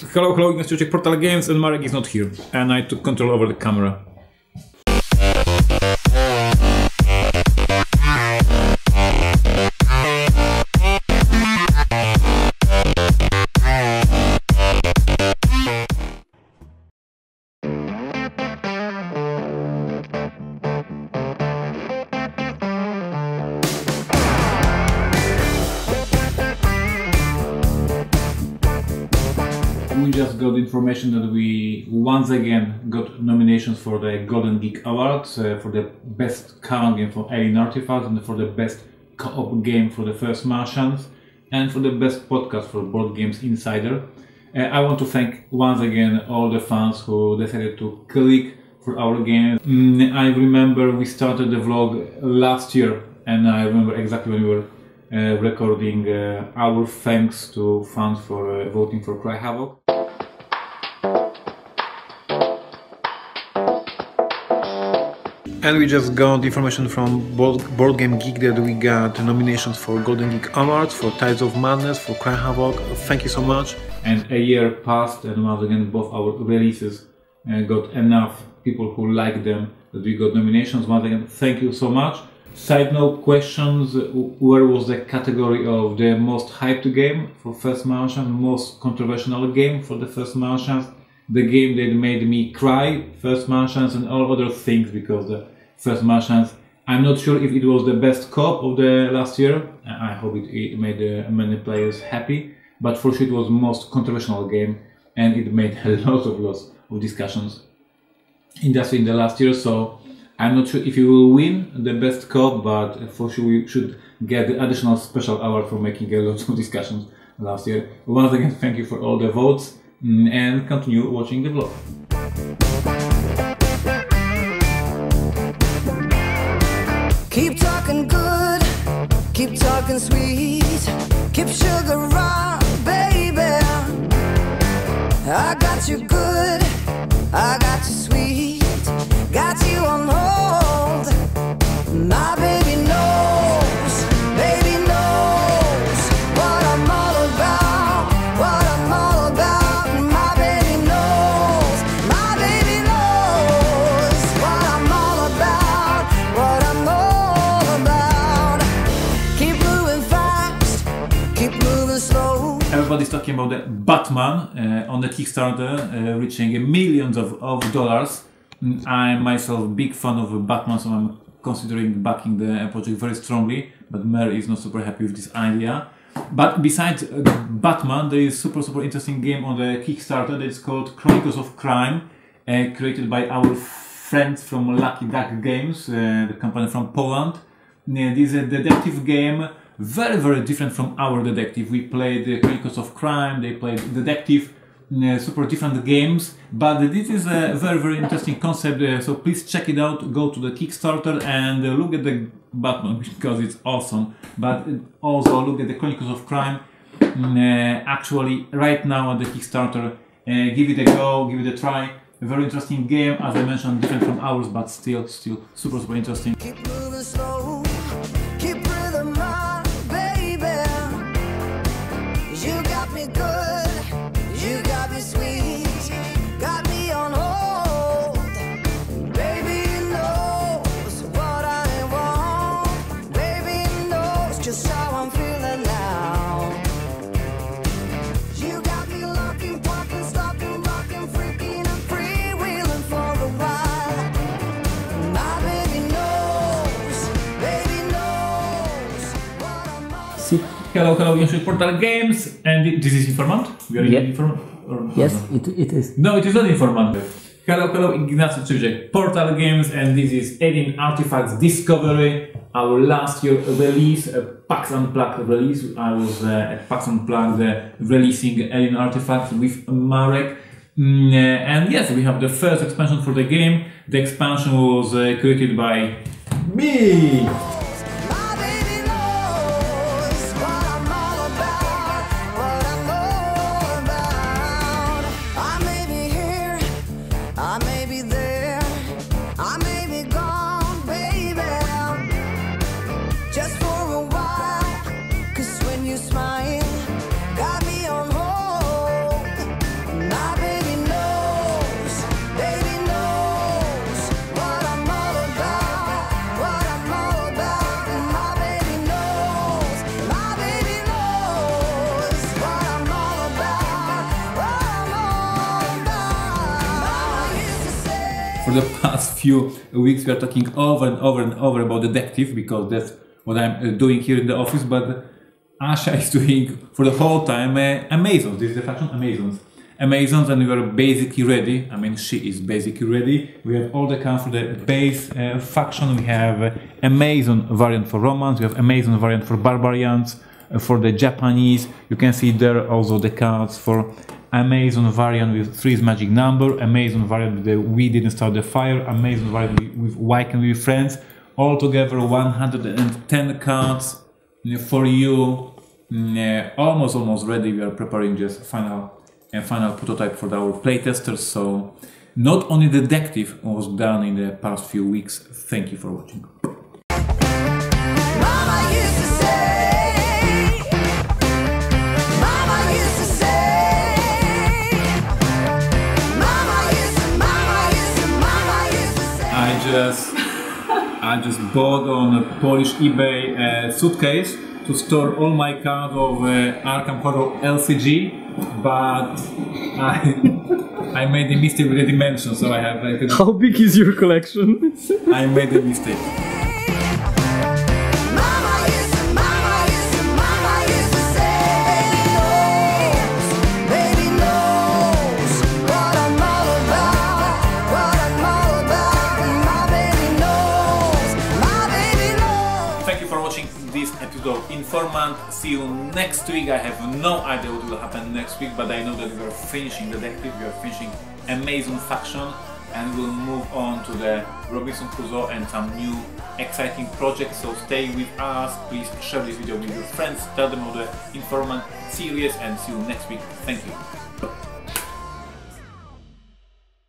Hello, Ignacio, check Portal Games, and Marek is not here, and I took control over the camera. We just got information that we once again got nominations for the Golden Geek Awards for the best current game for Alien Artifacts and for the best co-op game for the First Martians and for the best podcast for Board Games Insider. I want to thank once again all the fans who decided to click for our game. I remember we started the vlog last year, and I remember exactly when we were recording our thanks to fans for voting for Cry Havoc. And we just got information from Board Game Geek that we got nominations for Golden Geek Awards, for Tides of Madness, for Cry Havoc. Thank you so much. And a year passed, and once again both our releases got enough people who like them that we got nominations. Once again, thank you so much. Side note questions: where was the category of the most hyped game for First Martian, most controversial game for the First Martians, the game that made me cry, First Martians, and all other things, because the First Martians, I'm not sure if it was the best co-op of the last year. I hope it made many players happy, but for sure it was the most controversial game, and it made a lots of discussions in the last year. So I'm not sure if you will win the best co-op, but for sure we should get the additional special award for making a lot of discussions last year. Once again, thank you for all the votes, and continue watching the vlog. Keep talking good, keep talking sweet, keep sugar round, baby. I got you good, I got you sweet, got you on hold. My baby knows what I'm all about, what I'm all about. My baby knows what I'm all about, what I'm all about. Keep moving fast, keep moving slow. Everybody's talking about the Batman on the Kickstarter reaching millions of dollars. I'm myself a big fan of Batman, so I'm considering backing the project very strongly, but Mary is not super happy with this idea. But besides Batman, there is super interesting game on the Kickstarter that is called Chronicles of Crime, created by our friends from Lucky Duck Games, the company from Poland. This is a detective game, very different from our detective. We played the Chronicles of Crime, they played detective, super different games, but this is a very interesting concept, so please check it out. Go to the Kickstarter and look at the Batman because it's awesome, but also look at the Chronicles of Crime. Actually right now at the Kickstarter, give it a go, give it a try. A very interesting game, as I mentioned, different from ours, but still super interesting. Keep moving slow, keep rhythm on, baby. You got me good, you got me sweet, got me on hold. Baby knows what I want, baby knows just how I'm feeling now. You got me locking, popping, stocking, rocking, freaking and freewheeling for a while. My baby knows what I'm all. Hello, you should Portal Games, and this is Informant? We are in Informant? Yes, it is. No, it is not Informant. Hello, Ignacio Czyżek, Portal Games, and this is Alien Artifacts Discovery, our last year release, a PAX Unplugged release. I was at PAX Unplugged releasing Alien Artifacts with Marek. And yes, we have the first expansion for the game. The expansion was created by me! My baby knows what I'm all about, what I'm all about. I may be here, I may be there, I may be gone, baby, just for a while. 'Cause when you smile, got me on hold. for the past few weeks we are talking over and over and over about detective, because that's what I'm doing here in the office, but Asha is doing for the whole time Amazons. This is the faction Amazons, and we are basically ready. I mean, she is basically ready. We have all the cards for the base faction. We have Amazon variant for Romans, we have Amazon variant for Barbarians, for the Japanese. You can see there also the cards for Amazon variant with 3's magic number, Amazon variant with the We Didn't Start the Fire, Amazon variant with Why Can We Be Friends. Altogether 110 cards for you. Almost ready. We are preparing just final prototype for our playtesters. So not only the detective was done in the past few weeks. Thank you for watching. Mama used to say, Mama used to say, Mama used to say. I just bought on Polish eBay a suitcase to store all my cards of Arkham Horror LCG, but I made a mistake with the dimensions, so I have like How big is your collection? I made a mistake. Mama used to say, baby knows what I'm all about, my baby knows, Thank you for watching this episode of Informant. See you next week. I have no idea what will happen next week, but I know that we are finishing Detective, we are finishing Amazon faction, and we'll move on to the Robinson Crusoe and some new exciting projects. So stay with us. Please share this video with your friends, tell them about the Informant series, and see you next week. Thank you.